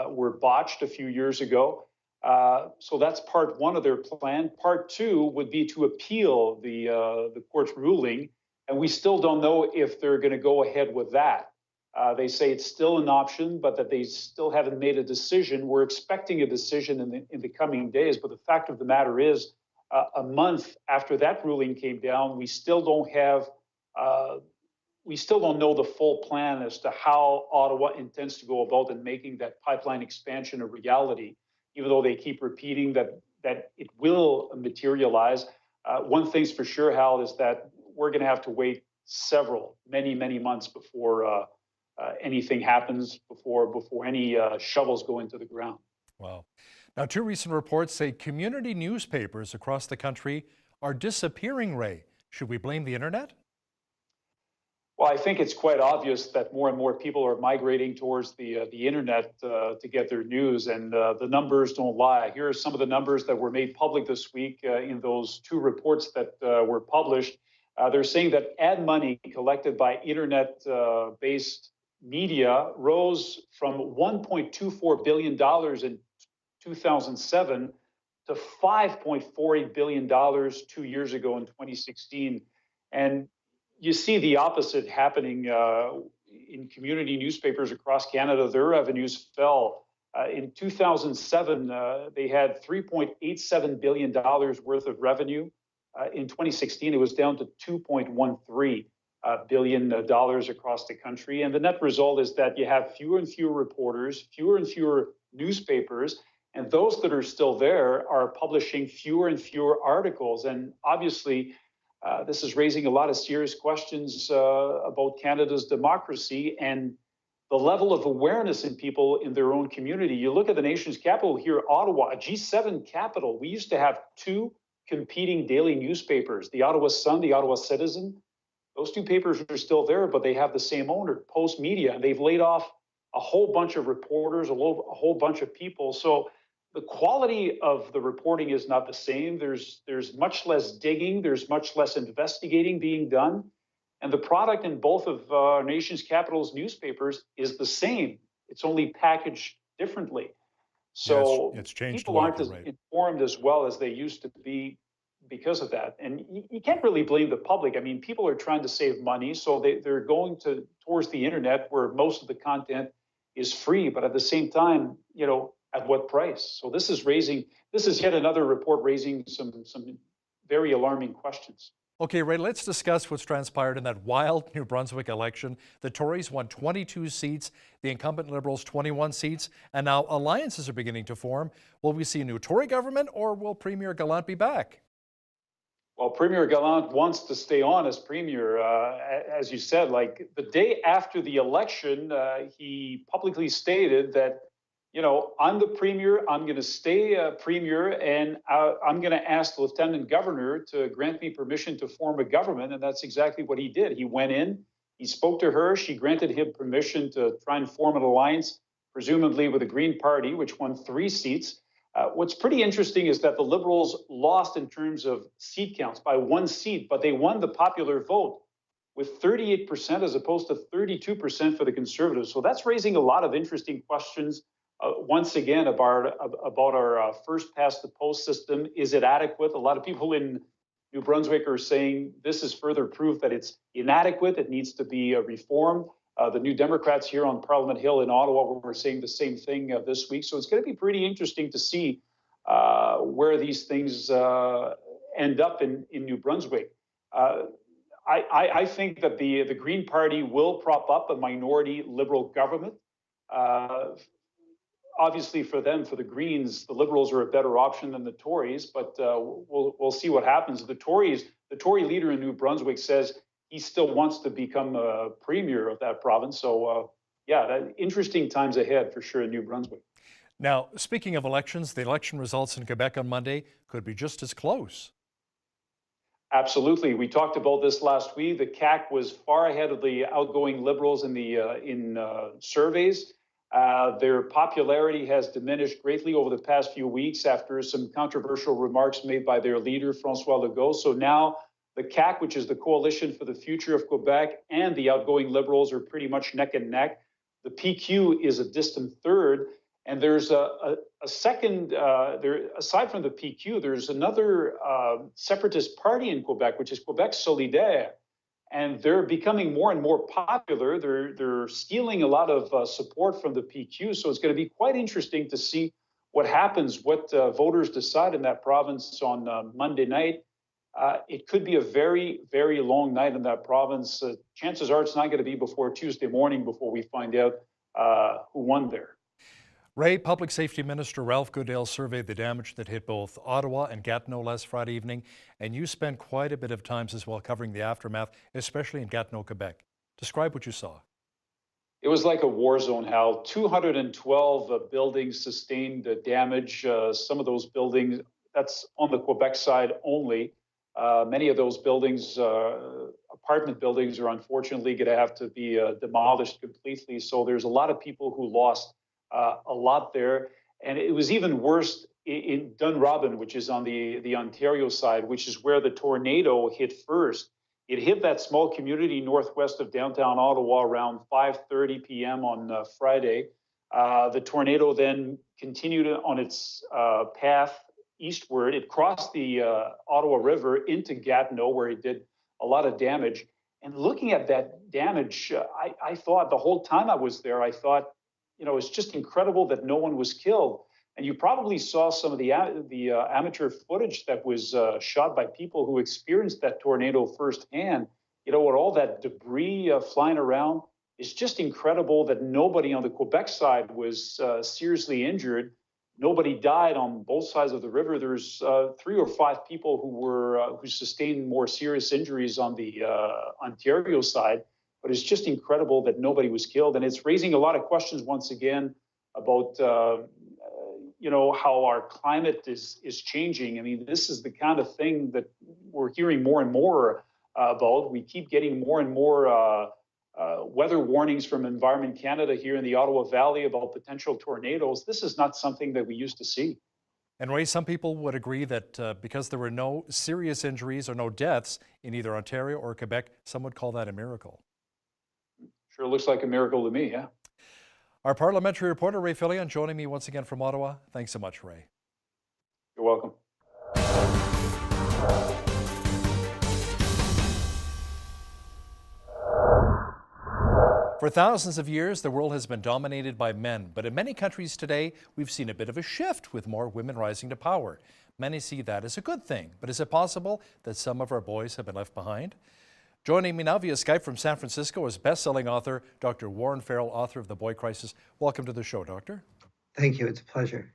were botched a few years ago. So that's part one of their plan. Part two would be to appeal the court's ruling, and we still don't know if they're going to go ahead with that. They say it's still an option, but that they still haven't made a decision. We're expecting a decision in the coming days, but the fact of the matter is, a month after that ruling came down, we still don't know the full plan as to how Ottawa intends to go about in making that pipeline expansion a reality, even though they keep repeating that it will materialize. One thing's for sure, Hal, is that we're going to have to wait many months before anything happens, before any shovels go into the ground. Wow. Now, two recent reports say community newspapers across the country are disappearing, Ray. Should we blame the internet? Well, I think it's quite obvious that more and more people are migrating towards the internet to get their news, and the numbers don't lie. Here are some of the numbers that were made public this week in those two reports that were published. They're saying that ad money collected by internet-based media rose from $1.24 billion in 2007 to $5.48 billion 2 years ago in 2016. And you see the opposite happening in community newspapers across Canada. Their revenues fell. In 2007, they had $3.87 billion worth of revenue. In 2016, it was down to $2.13 billion across the country. And the net result is that you have fewer and fewer reporters, fewer and fewer newspapers, and those that are still there are publishing fewer and fewer articles. And obviously, this is raising a lot of serious questions about Canada's democracy and the level of awareness in people in their own community. You look at the nation's capital here, Ottawa, a G7 capital. We used to have two competing daily newspapers, the Ottawa Sun, the Ottawa Citizen. Those two papers are still there, but they have the same owner, Post Media, and they've laid off a whole bunch of reporters, a whole bunch of people. So the quality of the reporting is not the same. There's much less digging, there's much less investigating being done. And the product in both of our nation's capital's newspapers is the same. It's only packaged differently. So it's changed people aren't as informed as well as they used to be because of that. And you can't really blame the public. I mean, people are trying to save money, so they're going towards the internet where most of the content is free, but at the same time, at what price? So this is yet another report raising some very alarming questions. Okay, Ray, let's discuss what's transpired in that wild New Brunswick election. The Tories won 22 seats, the incumbent Liberals 21 seats, and now alliances are beginning to form. Will we see a new Tory government, or will Premier Gallant be back? Well, Premier Gallant wants to stay on as Premier. As you said, like the day after the election, he publicly stated that, I'm the Premier, I'm going to stay Premier, and I'm going to ask the Lieutenant Governor to grant me permission to form a government. And that's exactly what he did. He went in, he spoke to her, she granted him permission to try and form an alliance, presumably with the Green Party, which won 3 seats. What's pretty interesting is that the Liberals lost in terms of seat counts by 1 seat, but they won the popular vote with 38% as opposed to 32% for the Conservatives. So that's raising a lot of interesting questions. Once again, about our first past the post system. Is it adequate? A lot of people in New Brunswick are saying this is further proof that it's inadequate. It needs to be reformed. The New Democrats here on Parliament Hill in Ottawa were saying the same thing this week. So it's going to be pretty interesting to see where these things end up in New Brunswick. I think that the Green Party will prop up a minority Liberal government. Obviously, for them, for the Greens, the Liberals are a better option than the Tories, but we'll see what happens. The Tory leader in New Brunswick says he still wants to become a premier of that province. So, interesting times ahead for sure in New Brunswick. Now, speaking of elections, the election results in Quebec on Monday could be just as close. Absolutely. We talked about this last week. The CAQ was far ahead of the outgoing Liberals in surveys. Their popularity has diminished greatly over the past few weeks after some controversial remarks made by their leader, François Legault. So now the CAQ, which is the Coalition for the Future of Quebec, and the outgoing Liberals are pretty much neck and neck. The PQ is a distant third. And there's a second, aside from the PQ, there's another separatist party in Quebec, which is Quebec Solidaire. And they're becoming more and more popular. They're stealing a lot of support from the PQ. So it's going to be quite interesting to see what happens, what voters decide in that province on Monday night. It could be a very, very long night in that province. Chances are it's not going to be before Tuesday morning before we find out who won there. Ray, Public Safety Minister Ralph Goodale surveyed the damage that hit both Ottawa and Gatineau last Friday evening, and you spent quite a bit of time as well covering the aftermath, especially in Gatineau, Quebec. Describe what you saw. It was like a war zone, Hal. 212 buildings sustained damage. Some of those buildings, that's on the Quebec side only. Many of those buildings, apartment buildings, are unfortunately going to have to be demolished completely. So there's a lot of people who lost a lot there. And it was even worse in Dunrobin, which is on the Ontario side, which is where the tornado hit first. It hit that small community northwest of downtown Ottawa around 5:30 p.m. on Friday. The tornado then continued on its path eastward. It crossed the Ottawa River into Gatineau, where it did a lot of damage. And looking at that damage, I thought the whole time I was there, I thought, it's just incredible that no one was killed. And you probably saw some of the amateur footage that was shot by people who experienced that tornado firsthand. With all that debris flying around, it's just incredible that nobody on the Quebec side was seriously injured. Nobody died on both sides of the river. There's 3 or 5 people who sustained more serious injuries on the Ontario side. But it's just incredible that nobody was killed. And it's raising a lot of questions once again about, how our climate is changing. I mean, this is the kind of thing that we're hearing more and more about. We keep getting more and more weather warnings from Environment Canada here in the Ottawa Valley about potential tornadoes. This is not something that we used to see. And Ray, some people would agree that because there were no serious injuries or no deaths in either Ontario or Quebec, some would call that a miracle. Sure looks like a miracle to me, yeah. Our parliamentary reporter, Ray Fillion, joining me once again from Ottawa. Thanks so much, Ray. You're welcome. For thousands of years, the world has been dominated by men, but in many countries today, we've seen a bit of a shift with more women rising to power. Many see that as a good thing, but is it possible that some of our boys have been left behind? Joining me now via Skype from San Francisco is best-selling author Dr. Warren Farrell, author of The Boy Crisis. Welcome to the show, Doctor. Thank you. It's a pleasure.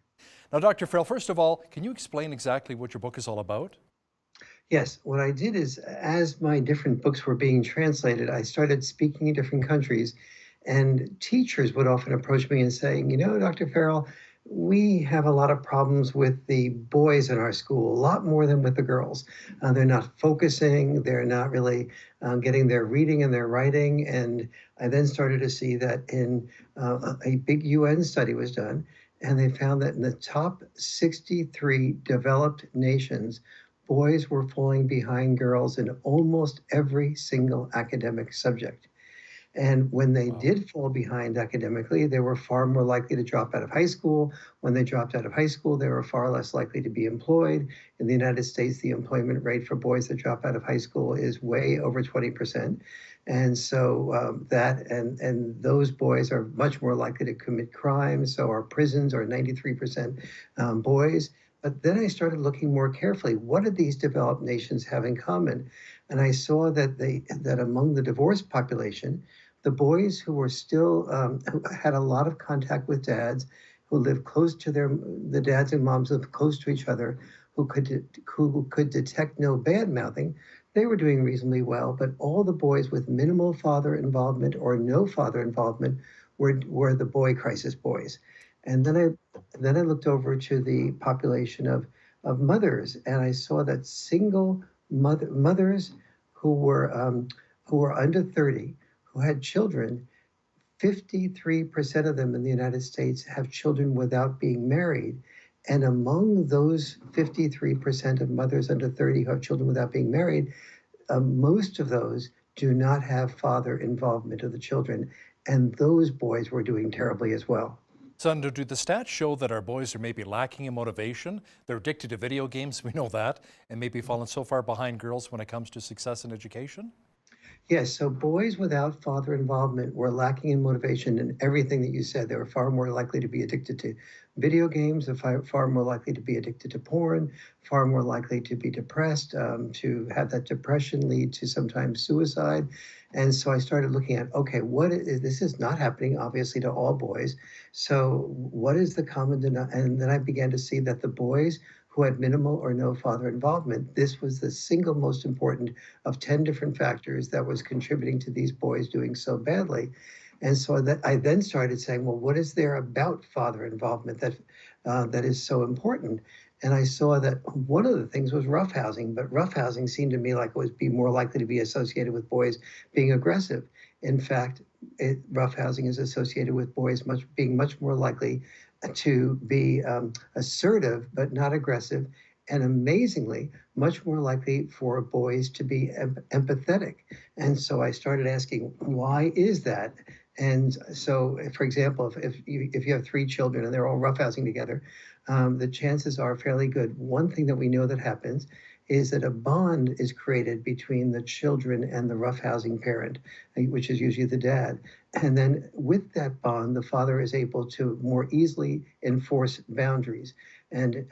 Now, Dr. Farrell, first of all, can you explain exactly what your book is all about? Yes, what I did is, as my different books were being translated, I started speaking in different countries, and teachers would often approach me and say, you know, Dr. Farrell, we have a lot of problems with the boys in our school, a lot more than with the girls. They're not focusing, they're not really getting their reading and their writing. And I then started to see that in a big UN study was done, and they found that in the top 63 developed nations, boys were falling behind girls in almost every single academic subject. And when they did fall behind academically, they were far more likely to drop out of high school. When they dropped out of high school, they were far less likely to be employed. In the United States, the employment rate for boys that drop out of high school is way over 20%. And so and those boys are much more likely to commit crimes. So our prisons are 93% boys. But then I started looking more carefully. What do these developed nations have in common? And I saw that among the divorced population, the boys who were still who had a lot of contact with dads, who lived close to the dads and moms lived close to each other, who could detect no bad mouthing, they were doing reasonably well. But all the boys with minimal father involvement or no father involvement were the boy crisis boys. And then I looked over to the population of mothers, and I saw that single mothers who were under 30, who had children, 53% of them in the United States have children without being married. And among those 53% of mothers under 30 who have children without being married, most of those do not have father involvement of the children. And those boys were doing terribly as well. So, do the stats show that our boys are maybe lacking in motivation? They're addicted to video games, we know that, and maybe fallen so far behind girls when it comes to success in education? Yes, so boys without father involvement were lacking in motivation in everything that you said. They were far more likely to be addicted to video games, far more likely to be addicted to porn, far more likely to be depressed, to have that depression lead to sometimes suicide. And so I started looking at, okay, this is not happening, obviously, to all boys. So what is the common denominator? And then I began to see that the boys who had minimal or no father involvement, this was the single most important of 10 different factors that was contributing to these boys doing so badly. And so I then started saying, well, what is there about father involvement that is so important? And I saw that one of the things was roughhousing, but roughhousing seemed to me like it would be more likely to be associated with boys being aggressive. In fact, roughhousing is associated with boys being much more likely to be assertive but not aggressive, and amazingly, much more likely for boys to be empathetic. And so I started asking, why is that? And so, for example, if you have 3 children and they're all roughhousing together, the chances are fairly good. One thing that we know that happens is that a bond is created between the children and the roughhousing parent, which is usually the dad. And then with that bond, the father is able to more easily enforce boundaries. And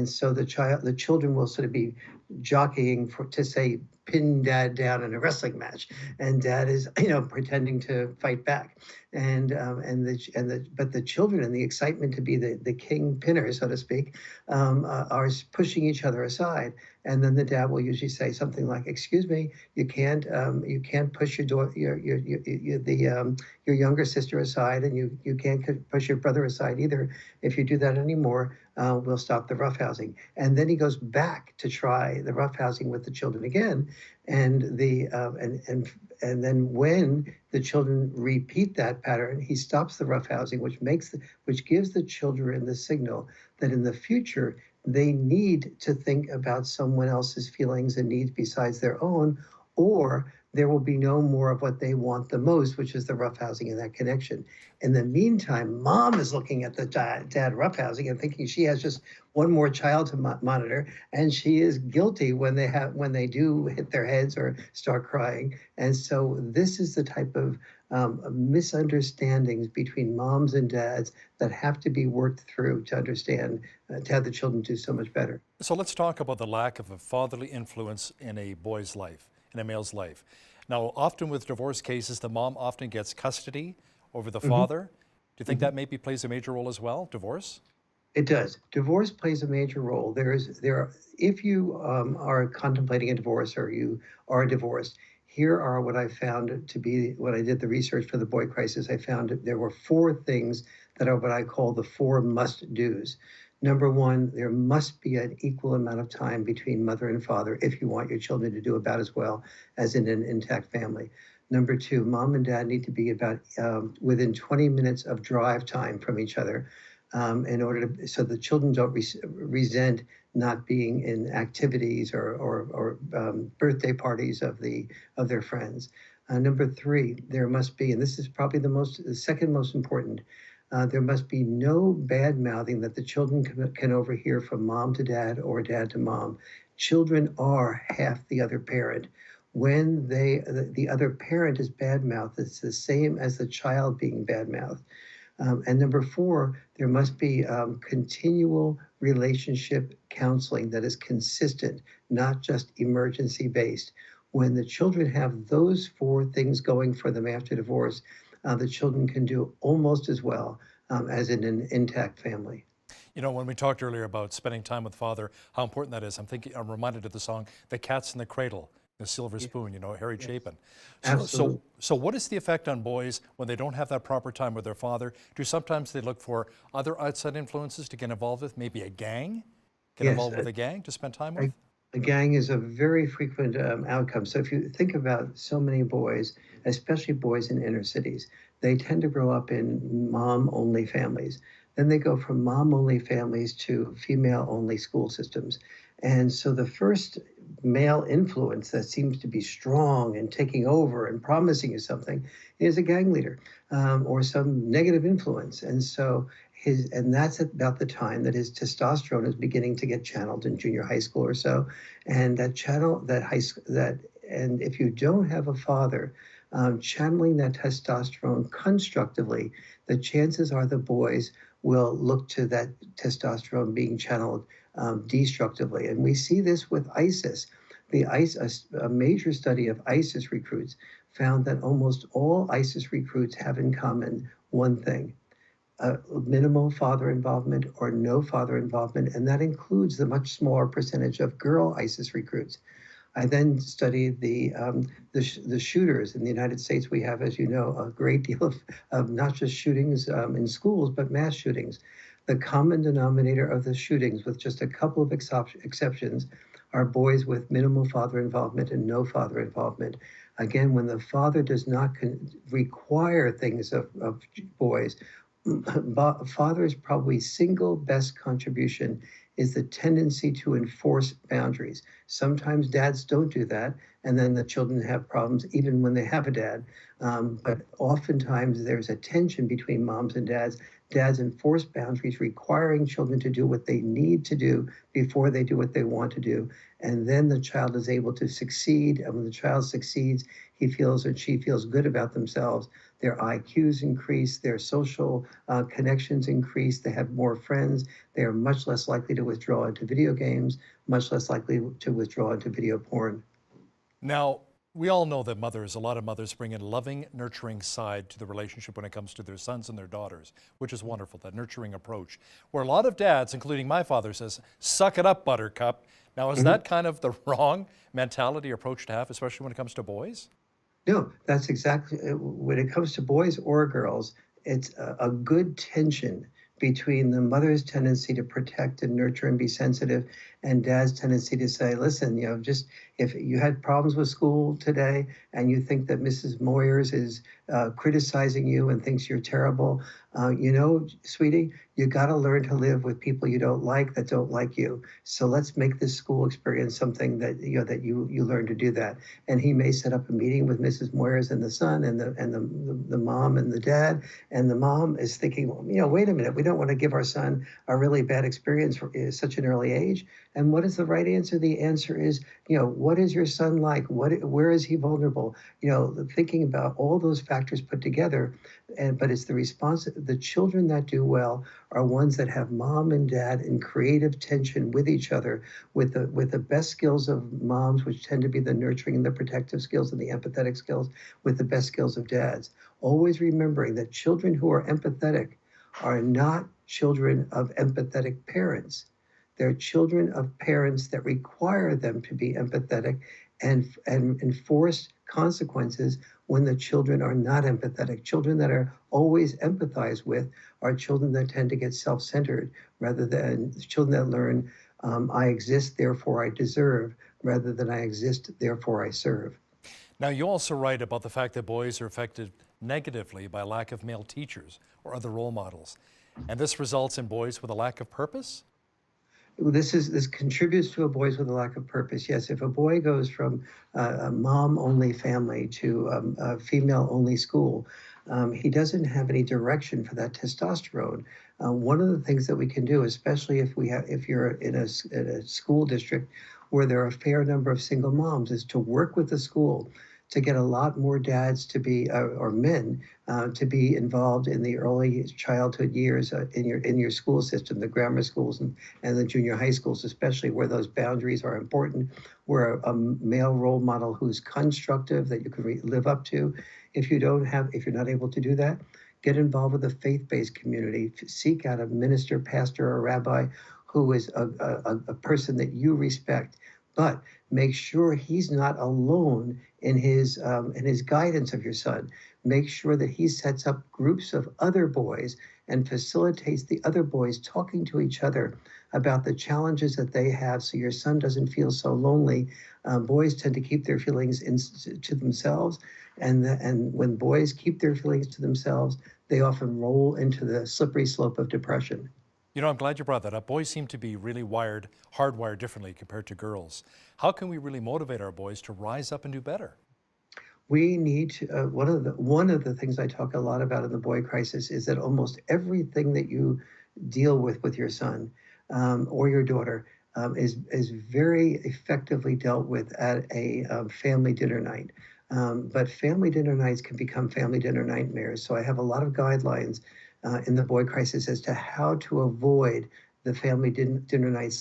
so the children will sort of be jockeying to say, pin dad down in a wrestling match, and dad is pretending to fight back, but the children, in the excitement to be the king pinner, so to speak, are pushing each other aside, and then the dad will usually say something like, "Excuse me, you can't push your younger sister aside, and you can't push your brother aside either. If you do that anymore, we'll stop the roughhousing." And then he goes back to try the roughhousing with the children again, and then when the children repeat that pattern, he stops the roughhousing, which gives the children the signal that in the future they need to think about someone else's feelings and needs besides their own, or there will be no more of what they want the most, which is the roughhousing and that connection. In the meantime, mom is looking at the dad roughhousing and thinking she has just one more child to monitor, and she is guilty when they do hit their heads or start crying. And so this is the type of misunderstandings between moms and dads that have to be worked through to understand, to have the children do so much better. So let's talk about the lack of a fatherly influence in a boy's life, in a male's life. Now, often with divorce cases, the mom often gets custody over the father. Do you think that maybe plays a major role as well, divorce? It does. Divorce plays a major role. If you are contemplating a divorce or you are divorced, here are what I found to be, when I did the research for the boy crisis, I found that there were 4 things that are what I call the 4 must-dos. Number 1, there must be an equal amount of time between mother and father if you want your children to do about as well as in an intact family. Number 2, mom and dad need to be about within 20 minutes of drive time from each other. In order to, so the children don't resent not being in activities or birthday parties of their friends. Number 3, there must be, and this is probably the second most important, there must be no bad mouthing that the children can overhear from mom to dad or dad to mom. Children are half the other parent. When the other parent is bad mouthed, it's the same as the child being bad mouthed. And number 4, there must be continual relationship counseling that is consistent, not just emergency based. When the children have those 4 things going for them after divorce, the children can do almost as well as in an intact family. You know, when we talked earlier about spending time with father, how important that is, I'm reminded of the song, The Cat's in the Cradle, The Silver Spoon, you know, Harry Chapin. Absolutely. So what is the effect on boys when they don't have that proper time with their father? Do sometimes they look for other outside influences to get involved with, maybe a gang? Get involved with a gang to spend time with? A gang is a very frequent outcome. So if you think about so many boys, especially boys in inner cities, they tend to grow up in mom-only families. Then they go from mom-only families to female-only school systems. And so the first male influence that seems to be strong and taking over and promising you something is a gang leader or some negative influence. And so and that's about the time that his testosterone is beginning to get channeled in junior high school or so. And and if you don't have a father channeling that testosterone constructively, the chances are the boys will look to that testosterone being channeled destructively. And we see this with ISIS. A major study of ISIS recruits found that almost all ISIS recruits have in common one thing: minimal father involvement or no father involvement, and that includes the much smaller percentage of girl ISIS recruits. I then studied the shooters in the United States. We have, as you know, a great deal of not just shootings in schools, but mass shootings. The common denominator of the shootings, with just a couple of exceptions, are boys with minimal father involvement and no father involvement. Again, when the father does not require things of boys, father's probably single best contribution is the tendency to enforce boundaries. Sometimes dads don't do that, and then the children have problems even when they have a dad. But oftentimes there's a tension between moms and dads. Dads enforce boundaries, requiring children to do what they need to do before they do what they want to do. And then the child is able to succeed. And when the child succeeds, he feels or she feels good about themselves. Their IQs increase, their social connections increase, they have more friends, they are much less likely to withdraw into video games, much less likely to withdraw into video porn. Now, we all know that a lot of mothers bring a loving, nurturing side to the relationship when it comes to their sons and their daughters, which is wonderful, that nurturing approach. Where a lot of dads, including my father, says, "Suck it up, buttercup." Now, is that kind of the wrong mentality or approach to have, especially when it comes to boys? No, that's exactly, when it comes to boys or girls, it's a good tension between the mother's tendency to protect and nurture and be sensitive, and dad's tendency to say, listen, just if you had problems with school today and you think that Mrs. Moyers is criticizing you and thinks you're terrible, you know, sweetie, you got to learn to live with people you don't like that don't like you. So let's make this school experience something that you learn to do that. And he may set up a meeting with Mrs. Moyers and the son and the mom and the dad. And the mom is thinking, well, you know, wait a minute, we don't want to give our son a really bad experience for such an early age. And what is the right answer? The answer is, you know, what is your son like? Where is he vulnerable? You know, thinking about all those factors put together. But it's the response. The children that do well are ones that have mom and dad in creative tension with each other, with the best skills of moms, which tend to be the nurturing and the protective skills and the empathetic skills, with the best skills of dads. Always remembering that children who are empathetic are not children of empathetic parents. They're children of parents that require them to be empathetic and enforce consequences when the children are not empathetic. Children that are always empathized with are children that tend to get self-centered rather than children that learn, I exist, therefore I deserve, rather than I exist, therefore I serve. Now, you also write about the fact that boys are affected negatively by lack of male teachers or other role models. And this results in boys with a lack of purpose? This contributes to a boys with a lack of purpose. Yes, if a boy goes from a mom-only family to a female-only school, he doesn't have any direction for that testosterone. One of the things that we can do, especially if you're in a school district where there are a fair number of single moms, is to work with the school to get a lot more dads to be, or men, to be involved in the early childhood years in your school system, the grammar schools and the junior high schools, especially where those boundaries are important, where a male role model who's constructive that you can live up to. If you're not able to do that, get involved with the faith-based community. Seek out a minister, pastor, or rabbi who is a person that you respect. But make sure he's not alone in his guidance of your son. Make sure that he sets up groups of other boys and facilitates the other boys talking to each other about the challenges that they have, so your son doesn't feel so lonely. Boys tend to keep their feelings to themselves, and when boys keep their feelings to themselves, they often roll into the slippery slope of depression. You know, I'm glad you brought that up. Boys seem to be really hardwired differently compared to girls. How can we really motivate our boys to rise up and do better? We need to, one of the things I talk a lot about in the boy crisis is that almost everything that you deal with your son or your daughter is very effectively dealt with at a family dinner night. But family dinner nights can become family dinner nightmares. So I have a lot of guidelines in the boy crisis as to how to avoid the family dinner night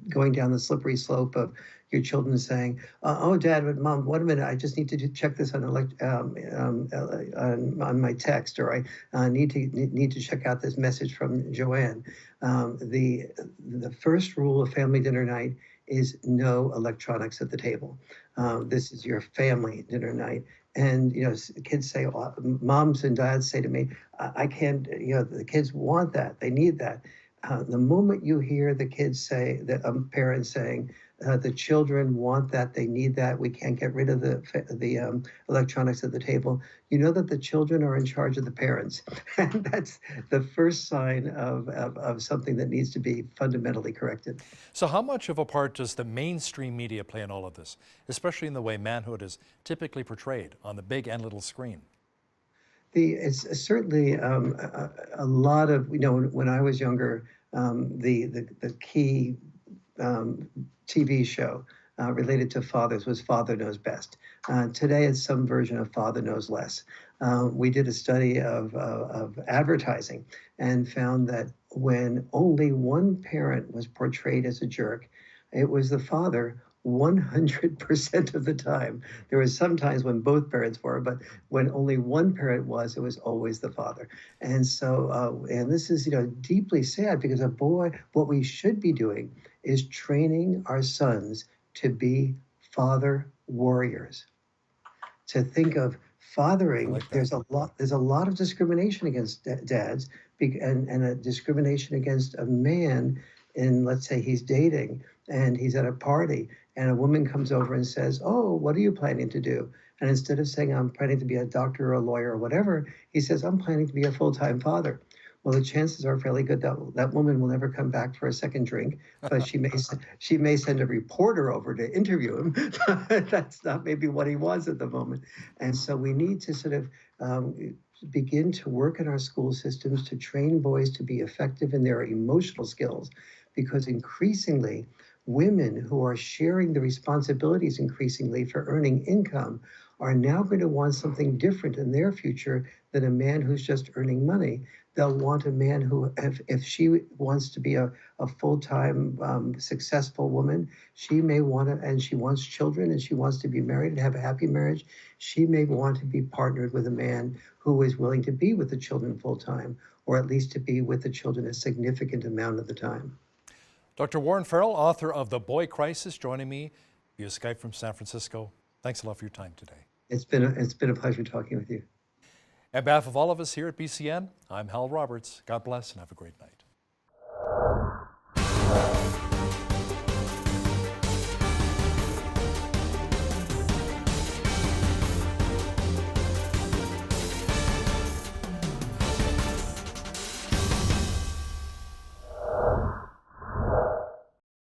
going down the slippery slope of your children saying, "Oh, Dad, but Mom, wait a minute, I just need to check this on my text, or I need to check out this message from Joanne." The first rule of family dinner night is no electronics at the table. This is your family dinner night. And, you know, kids say, moms and dads say to me, I can't, you know, the kids want that. They need that. The moment you hear the kids say, that parents saying, the children want that, they need that, we can't get rid of the electronics at the table, you know that the children are in charge of the parents. And that's the first sign of something that needs to be fundamentally corrected. So how much of a part does the mainstream media play in all of this, especially in the way manhood is typically portrayed on the big and little screen? It's certainly a lot of, you know, when I was younger, the key TV show related to fathers was Father Knows Best. Today it's some version of Father Knows Less. We did a study of advertising and found that when only one parent was portrayed as a jerk, it was the father 100% of the time. There was some times when both parents were, but when only one parent was, it was always the father. And so, and this is, you know, deeply sad, because what we should be doing is training our sons to be father warriors. To think of fathering, there's a lot of discrimination against dads, and a discrimination against a man in, let's say he's dating and he's at a party and a woman comes over and says, "Oh, what are you planning to do?" And instead of saying, I'm planning to be a doctor or a lawyer or whatever, he says, I'm planning to be a full-time father. Well, the chances are fairly good that that woman will never come back for a second drink, but she may send a reporter over to interview him. That's not maybe what he was at the moment. And so we need to sort of begin to work in our school systems to train boys to be effective in their emotional skills, because increasingly women who are sharing the responsibilities increasingly for earning income are now going to want something different in their future than a man who's just earning money. They'll want a man who, if she wants to be a full-time successful woman, she may want to, and she wants children and she wants to be married and have a happy marriage, she may want to be partnered with a man who is willing to be with the children full-time, or at least to be with the children a significant amount of the time. Dr. Warren Farrell, author of The Boy Crisis, joining me via Skype from San Francisco. Thanks a lot for your time today. It's been a pleasure talking with you. On behalf of all of us here at BCN, I'm Hal Roberts. God bless and have a great night.